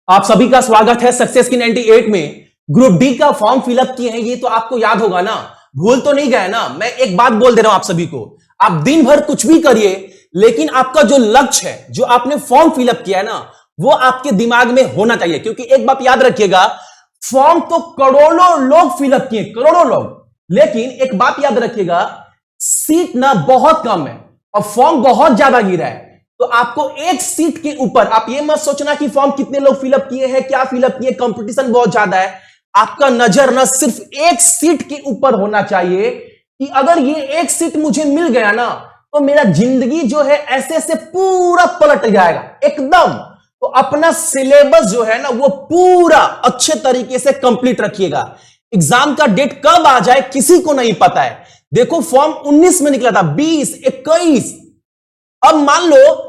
आप सभी का स्वागत है सक्सेस की 98 में। ग्रुप डी का फॉर्म फिलअप किए हैं, ये तो आपको याद होगा ना, भूल तो नहीं गए ना। मैं एक बात बोल दे रहा हूं आप सभी को, आप दिन भर कुछ भी करिए, लेकिन आपका जो लक्ष्य है, जो आपने फॉर्म फिलअप किया है ना, वो आपके दिमाग में होना चाहिए। क्योंकि एक बात याद रखिएगा, फॉर्म तो करोड़ों लोग फिलअप किए, करोड़ों लोग, लेकिन एक बात याद रखिएगा, सीट ना बहुत कम है और फॉर्म बहुत ज्यादा गिरा है। तो आपको एक सीट के ऊपर, आप ये मत सोचना कि फॉर्म कितने लोग फिलअप किए हैं, क्या फिलअप किए, कंपटीशन बहुत ज्यादा है। आपका नजर ना सिर्फ एक सीट के ऊपर होना चाहिए कि अगर ये एक सीट मुझे मिल गया ना, तो मेरा जिंदगी जो है ऐसे ऐसे पूरा पलट जाएगा एकदम। तो अपना सिलेबस जो है ना, वो पूरा अच्छे तरीके से कंप्लीट रखिएगा। एग्जाम का डेट कब आ जाए किसी को नहीं पता है। देखो, फॉर्म 19 में निकला था, 20, 21, अब मान लो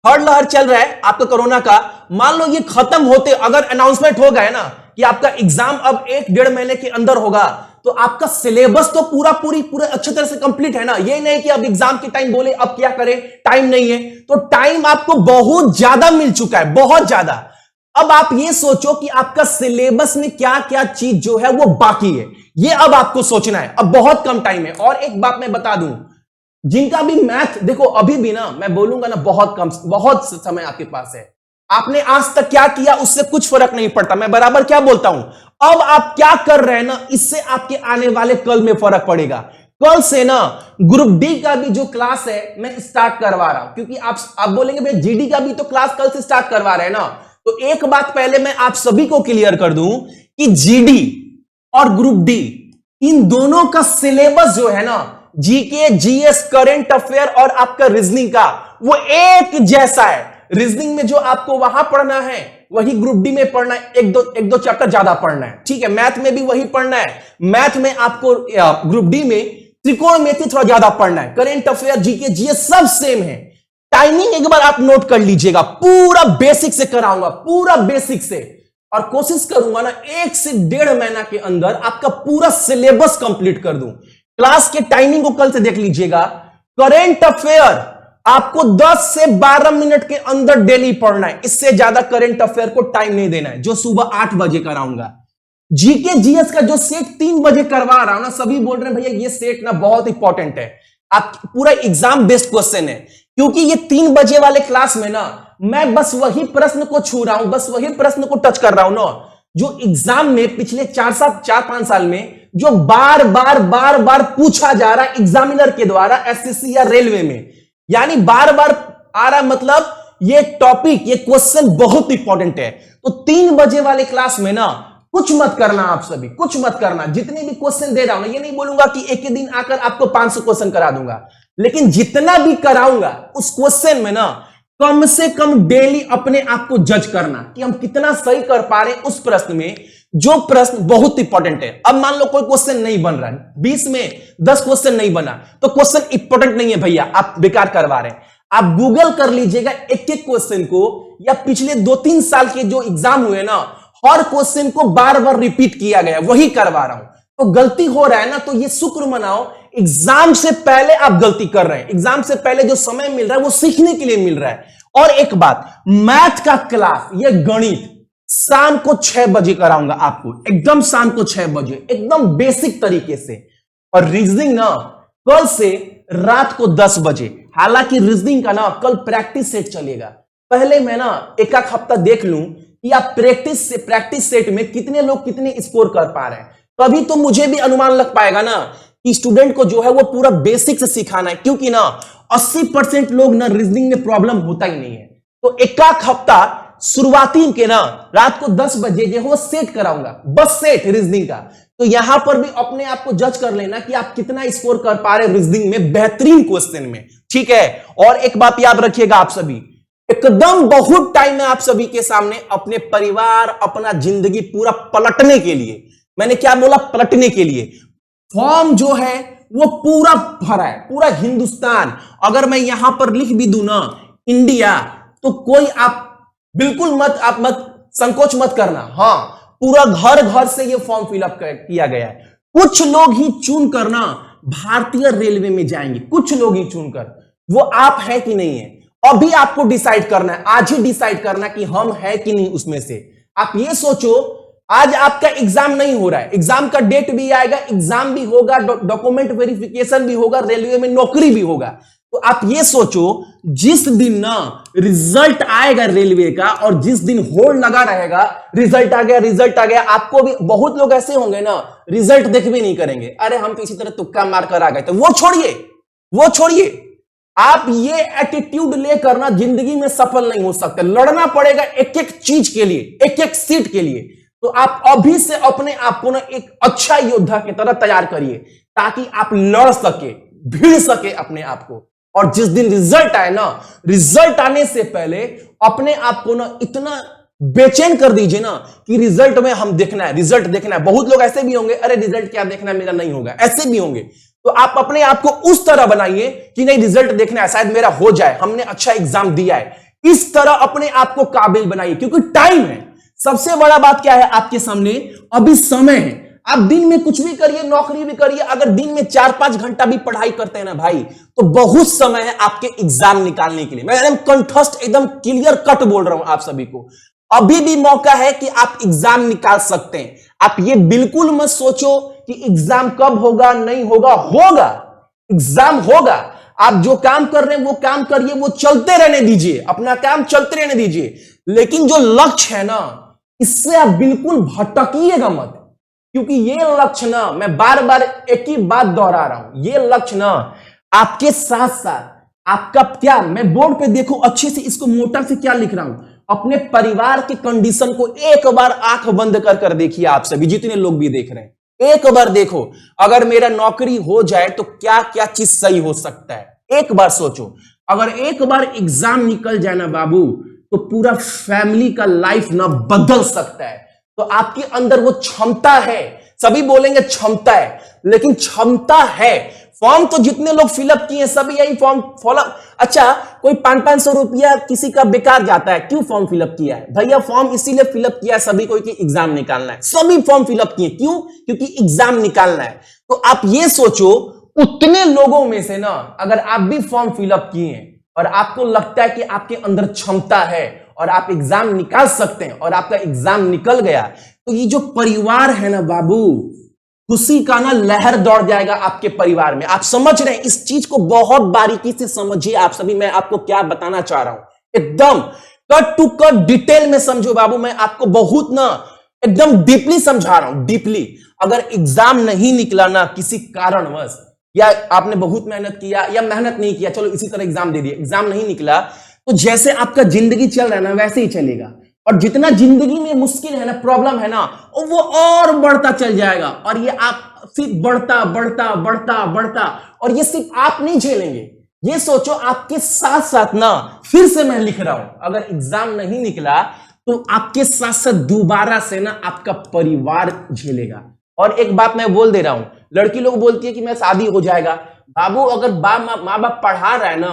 थर्ड लहर चल रहा है आपका कोरोना का, मान लो ये खत्म होते अगर अनाउंसमेंट हो गया ना कि आपका एग्जाम अब 1-1.5 महीने के अंदर होगा, तो आपका सिलेबस तो पूरे अच्छे तरह से कंप्लीट है ना। ये नहीं कि अब एग्जाम के टाइम बोले अब क्या करें, टाइम नहीं है। तो टाइम आपको बहुत ज्यादा मिल चुका है, बहुत ज्यादा। अब आप ये सोचो कि आपका सिलेबस में क्या क्या चीज जो है वो बाकी है, ये अब आपको सोचना है। अब बहुत कम टाइम है। और एक बात मैं बता दूं, जिनका भी मैथ, देखो अभी भी ना मैं बोलूंगा ना, बहुत समय आपके पास है। आपने आज तक क्या किया उससे कुछ फर्क नहीं पड़ता, मैं बराबर क्या बोलता हूं। अब आप क्या कर रहे हैं ना, इससे आपके आने वाले कल में फर्क पड़ेगा। कल से ना ग्रुप डी का भी जो क्लास है मैं स्टार्ट करवा रहा हूं, क्योंकि आप बोलेंगे भाई जीडी का भी तो क्लास कल से स्टार्ट करवा रहे हैं ना। तो एक बात पहले मैं आप सभी को क्लियर कर दूं कि जीडी और ग्रुप डी, इन दोनों का सिलेबस जो है ना, जीके, जीएस, करंट अफेयर और आपका रीजनिंग का, वो एक जैसा है। रीजनिंग में जो आपको वहां पढ़ना है वही ग्रुप डी में पढ़ना है, एक दो चैप्टर ज्यादा पढ़ना है, ठीक है। मैथ में भी वही पढ़ना है, मैथ में आपको ग्रुप डी में त्रिकोणमिति थोड़ा ज्यादा पढ़ना है। करंट अफेयर, जीके, जीएस सब सेम है। टाइमिंग एक बार आप नोट कर लीजिएगा, पूरा बेसिक से कराऊंगा, पूरा बेसिक से। और कोशिश करूंगा ना 1 से 1.5 महीना के अंदर आपका पूरा सिलेबस कंप्लीट कर दूं। क्लास के टाइमिंग को कल से देख लीजिएगा। करेंट अफेयर आपको 10 से 12 मिनट के अंदर डेली पढ़ना है, इससे ज्यादा करेंट अफेयर को टाइम नहीं देना है, जो सुबह 8 बजे कराऊंगा। जीके जीएस का जो सेट 3 बजे करवा रहा हूं ना, सभी बोल रहे हैं भैया ये सेट ना बहुत इंपॉर्टेंट है, आप पूरा एग्जाम बेस्ड क्वेश्चन है। क्योंकि ये 3 बजे वाले क्लास में ना मैं बस वही प्रश्न को छू रहा हूं, बस वही प्रश्न को टच कर रहा हूं ना, जो एग्जाम में पिछले 4-5 साल में जो बार बार पूछा जा रहा है एग्जामिनर के द्वारा, एसएससी या रेलवे में, यानी बार बार आ रहा। मतलब ये टॉपिक, ये क्वेश्चन बहुत इंपॉर्टेंट है। तो 3 बजे वाले क्लास में ना कुछ मत करना, आप सभी कुछ मत करना। जितने भी क्वेश्चन दे रहा हूं ना, ये नहीं बोलूंगा कि एक ही दिन आकर आपको 500 क्वेश्चन करा दूंगा, लेकिन जितना भी कराऊंगा उस क्वेश्चन में ना कम से कम डेली अपने आप को जज करना कि हम कितना सही कर पा रहे हैं उस प्रश्न में, जो प्रश्न बहुत इंपॉर्टेंट है। अब मान लो कोई क्वेश्चन नहीं बन रहा है, 20 में 10 क्वेश्चन नहीं बना, तो क्वेश्चन इंपॉर्टेंट नहीं है भैया, आप बेकार करवा रहे हैं। आप गूगल कर लीजिएगा एक एक क्वेश्चन को, या पिछले 2-3 साल के जो एग्जाम हुए ना, हर क्वेश्चन को बार बार रिपीट किया गया, वही करवा रहा हूं। तो गलती हो रहा है ना, तो ये शुक्र मनाओ, एग्जाम से पहले आप गलती कर रहे हैं। एग्जाम से पहले जो समय मिल रहा है वो सीखने के लिए मिल रहा है। और एक बात, मैथ का क्लास, ये गणित शाम को 6 बजे कराऊंगा आपको, एकदम शाम को 6 बजे, एकदम बेसिक तरीके से। और रीजनिंग ना कल से रात को 10 बजे। हालांकि रीजनिंग का ना कल प्रैक्टिस सेट चलेगा। पहले मैं ना एक हफ्ता देख लूं कि आप प्रैक्टिस सेट में कितने लोग कितने स्कोर कर पा रहे हैं, तभी तो मुझे भी अनुमान लग पाएगा ना कि स्टूडेंट को जो है वो पूरा बेसिक से सिखाना है। क्योंकि ना 80% लोग ना रीजनिंग में प्रॉब्लम होता ही नहीं है। तो एक हफ्ता शुरुआती के ना रात को 10 बजे जो है वो सेट कराऊंगा, बस सेट रीजनिंग का। तो यहां पर भी अपने आप को जज कर लेना कि आप कितना स्कोर कर पा रहे रीजनिंग में, बेहतरीन क्वेश्चन में, ठीक है। और एक बात याद रखिएगा आप सभी, एकदम बहुत टाइम है आप सभी के सामने अपने परिवार, अपना जिंदगी पूरा पलटने के लिए। मैंने क्या बोला? पलटने के लिए। फॉर्म जो है वो पूरा भरा है, पूरा हिंदुस्तान। अगर मैं यहां पर लिख भी दूं ना इंडिया, तो कोई आप बिल्कुल मत संकोच मत करना। हाँ, पूरा घर घर से ये फॉर्म फिलअप किया गया है। कुछ लोग ही चुन कर ना भारतीय रेलवे में जाएंगे, कुछ लोग ही चुनकर। वो आप है कि नहीं है? अभी आपको डिसाइड करना है, आज ही डिसाइड करना है कि हम है कि नहीं उसमें से। आप ये सोचो, आज आपका एग्जाम नहीं हो रहा है, एग्जाम का डेट भी आएगा, एग्जाम भी होगा, डॉक्यूमेंट वेरिफिकेशन भी होगा, रेलवे में नौकरी भी होगा। तो आप ये सोचो, जिस दिन ना रिजल्ट आएगा रेलवे का और जिस दिन होल्ड लगा रहेगा, रिजल्ट आ गया, रिजल्ट आ गया, आपको भी बहुत लोग ऐसे होंगे ना, रिजल्ट देख भी नहीं करेंगे, अरे हम तो इसी तरह तुक्का मार कर आ गए। तो वो छोड़िए, वो छोड़िए, आप ये एटीट्यूड लेकर ना जिंदगी में सफल नहीं हो सकते। लड़ना पड़ेगा एक एक चीज के लिए, एक एक सीट के लिए। तो आप अभी से अपने आप को ना एक अच्छा योद्धा की तरह तैयार करिए, ताकि आप लड़ सके, भिड़ सके अपने आप को। और जिस दिन रिजल्ट आए ना, रिजल्ट आने से पहले अपने आप को ना इतना बेचैन कर दीजिए ना कि रिजल्ट में हम देखना है, रिजल्ट देखना है। बहुत लोग ऐसे भी होंगे, अरे रिजल्ट क्या देखना है, मेरा नहीं होगा, ऐसे भी होंगे। तो आप अपने आप को उस तरह बनाइए कि नहीं, रिजल्ट देखना है, शायद मेरा हो जाए, हमने अच्छा एग्जाम दिया है। इस तरह अपने आप को काबिल बनाइए, क्योंकि टाइम है। सबसे बड़ा बात क्या है आपके सामने, अभी समय है। आप दिन में कुछ भी करिए, नौकरी भी करिए, अगर दिन में 4-5 घंटा भी पढ़ाई करते हैं ना भाई, तो बहुत समय है आपके एग्जाम निकालने के लिए। मैं एकदम कंठस्थ, एकदम क्लियर कट बोल रहा हूं आप सभी को, अभी भी मौका है कि आप एग्जाम निकाल सकते हैं। आप ये बिल्कुल मत सोचो कि एग्जाम कब होगा, नहीं होगा, होगा, एग्जाम होगा। आप जो काम कर रहे हैं वो काम करिए, वो चलते रहने दीजिए, अपना काम चलते रहने दीजिए। लेकिन जो लक्ष्य है ना, इससे आप बिल्कुल भटकिएगा मत, क्योंकि ये लक्ष्य ना, मैं बार बार एक ही बात दोहरा रहा हूं, ये लक्ष्य ना आपके साथ साथ आपका क्या, मैं बोर्ड पे देखो अच्छे से, इसको मोटा से क्या लिख रहा हूं, अपने परिवार के कंडीशन को एक बार आंख बंद कर देखिए। आप सभी जितने लोग भी देख रहे हैं, एक बार देखो, अगर मेरा नौकरी हो जाए तो क्या क्या चीज सही हो सकता है। एक बार सोचो, अगर एक बार एग्जाम निकल जाए ना बाबू, तो पूरा फैमिली का लाइफ ना बदल सकता है। तो आपके अंदर वो क्षमता है, सभी बोलेंगे क्षमता है, लेकिन क्षमता है। फॉर्म तो जितने लोग फिलअप किए सभी यही फॉर्म फॉलो। अच्छा, कोई 500-500 रुपया किसी का बेकार जाता है, क्यों फॉर्म फिलअप किया है भैया? फॉर्म इसीलिए फिलअप किया है सभी को कि एग्जाम निकालना है। सभी फॉर्म फिलअप किए, क्यों? क्योंकि एग्जाम निकालना है। तो आप ये सोचो, उतने लोगों में से ना अगर आप भी फॉर्म फिलअप किए और आपको लगता है कि आपके अंदर क्षमता है और आप एग्जाम निकाल सकते हैं और आपका एग्जाम निकल गया, तो ये जो परिवार है ना बाबू, खुशी का ना लहर दौड़ जाएगा आपके परिवार में। आप समझ रहे हैं? इस चीज को बहुत बारीकी से समझिए आप सभी। मैं आपको क्या बताना चाह रहा हूं, एकदम कट टू कट डिटेल में समझो बाबू। मैं आपको बहुत ना एकदम डीपली समझा रहा हूं, डीपली। अगर एग्जाम नहीं निकला ना किसी कारणवश, या आपने बहुत मेहनत किया या मेहनत नहीं किया, चलो इसी तरह एग्जाम दे दिया, एग्जाम नहीं निकला, तो जैसे आपका जिंदगी चल रहा है ना वैसे ही चलेगा। और जितना जिंदगी में मुश्किल है ना, प्रॉब्लम है ना, वो और बढ़ता चल जाएगा। और ये आप सिर्फ बढ़ता बढ़ता बढ़ता बढ़ता, और ये सिर्फ आप नहीं झेलेंगे। ये सोचो, आपके साथ साथ ना, फिर से मैं लिख रहा हूं, अगर एग्जाम नहीं निकला तो आपके साथ साथ दोबारा से ना आपका परिवार झेलेगा। और एक बात मैं बोल दे रहा हूं, लड़की लोग बोलती है कि मैं शादी हो जाएगा। बाबू, अगर माँ बाप पढ़ा रहा है ना,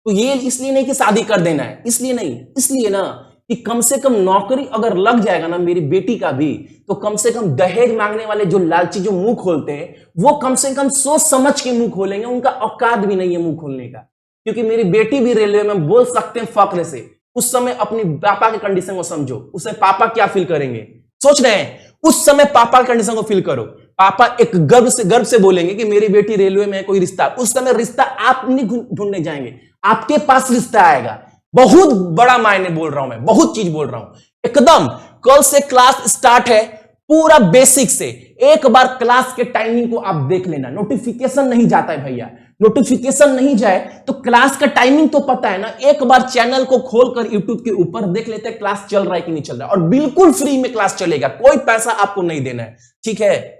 तो ये इसलिए नहीं कि शादी कर देना है, इसलिए नहीं, इसलिए ना कि कम से कम नौकरी अगर लग जाएगा ना मेरी बेटी का भी, तो कम से कम दहेज मांगने वाले जो लालची जो मुंह खोलते हैं, वो कम से कम सोच समझ के मुंह खोलेंगे। उनका औकात भी नहीं है मुंह खोलने का, क्योंकि मेरी बेटी भी रेलवे में बोल सकते हैं फक्र से। उस समय अपनी पापा की कंडीशन को समझो, उससे पापा क्या फील करेंगे, सोच रहे हैं? उस समय पापा की कंडीशन को फील करो। पापा एक गर्व से बोलेंगे कि मेरी बेटी रेलवे में है, कोई रिश्ता। उस समय रिश्ता आप नहीं ढूंढने जाएंगे, आपके पास रिश्ता आएगा। बहुत बड़ा मायने बोल रहा हूं मैं, बहुत चीज बोल रहा हूं एकदम। कल से क्लास स्टार्ट है, पूरा बेसिक से। एक बार क्लास के टाइमिंग को आप देख लेना। नोटिफिकेशन नहीं जाता है भैया, नोटिफिकेशन नहीं जाए तो क्लास का टाइमिंग तो पता है ना। एक बार चैनल को खोलकर यूट्यूब के ऊपर देख लेते हैं क्लास चल रहा है कि नहीं चल रहा है। और बिल्कुल फ्री में क्लास चलेगा, कोई पैसा आपको नहीं देना है, ठीक है?